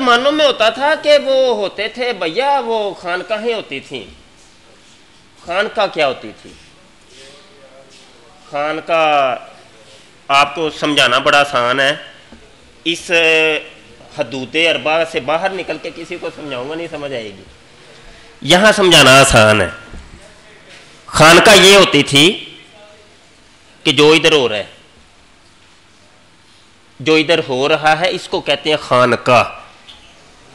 زمانوں میں ہوتا تھا کہ وہ ہوتے تھے بھیا، وہ خانقاہیں ہوتی تھیں. خانقاہ کیا ہوتی تھی؟ خانقاہ آپ کو سمجھانا بڑا آسان ہے. اس حدود اربع سے باہر نکل کے کسی کو سمجھاؤں گا نہیں سمجھ آئے گی. یہاں سمجھانا آسان ہے. خانقاہ یہ ہوتی تھی کہ جو ادھر ہو رہا ہے، جو ادھر ہو رہا ہے اس کو کہتے ہیں خانقاہ.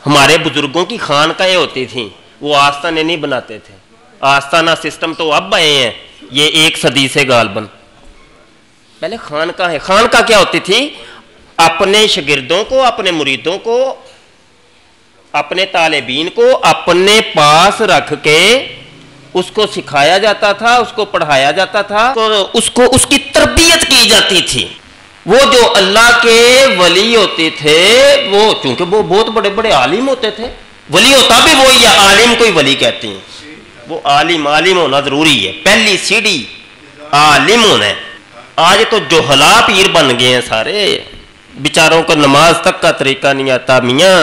ہمارے بزرگوں کی خانقاہیں ہوتی تھیں، وہ آستانے نہیں بناتے تھے. آستانہ سسٹم تو اب آئے ہیں، یہ 1 صدی سے غالباً. پہلے خانقاہ ہے. خانقاہ کیا ہوتی تھی؟ اپنے شاگردوں کو، اپنے مریدوں کو، اپنے طالبین کو اپنے پاس رکھ کے اس کو سکھایا جاتا تھا، اس کو پڑھایا جاتا تھا، اس کی تربیت کی جاتی تھی. وہ جو اللہ کے ولی ہوتے تھے، وہ چونکہ وہ بہت بڑے بڑے عالم ہوتے تھے. ولی ہوتا بھی وہی یا عالم کو ہی ولی کہتے ہیں. وہ عالم ہونا ضروری ہے. پہلی سیڑھی عالم ہونا ہے. آج تو جوہلا پیر بن گئے ہیں سارے، بیچاروں کو نماز تک کا طریقہ نہیں آتا. میاں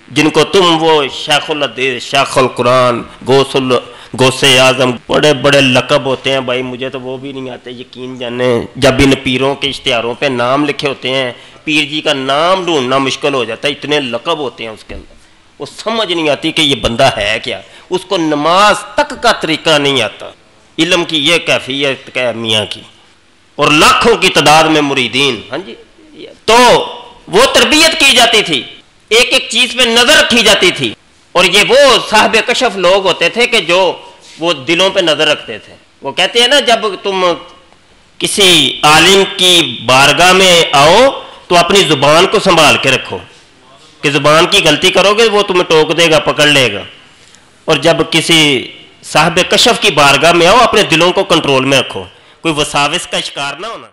جن کو تم وہ شیخ الحدیث، شیخ القرآن، غوث اعظم، بڑے بڑے لقب ہوتے ہیں. بھائی مجھے تو وہ بھی نہیں آتے، یقین جانے. جب ان پیروں کے اشتہاروں پہ نام لکھے ہوتے ہیں، پیر جی کا نام ڈھونڈنا مشکل ہو جاتا ہے، اتنے لقب ہوتے ہیں اس کے اندر. وہ سمجھ نہیں آتی کہ یہ بندہ ہے کیا. اس کو نماز تک کا طریقہ نہیں آتا. علم کی یہ کیفیت ہے میاں کی، اور لاکھوں کی تعداد میں مریدین. ہاں جی، تو وہ تربیت کی جاتی تھی، ایک ایک چیز پہ نظر رکھی جاتی تھی. اور یہ وہ صاحب کشف لوگ ہوتے تھے کہ جو وہ دلوں پہ نظر رکھتے تھے. وہ کہتے ہیں نا، جب تم کسی عالم کی بارگاہ میں آؤ تو اپنی زبان کو سنبھال کے رکھو، کہ زبان کی غلطی کرو گے وہ تمہیں ٹوک دے گا، پکڑ لے گا. اور جب کسی صاحب کشف کی بارگاہ میں آؤ اپنے دلوں کو کنٹرول میں رکھو، کوئی وساوس کا شکار نہ ہونا.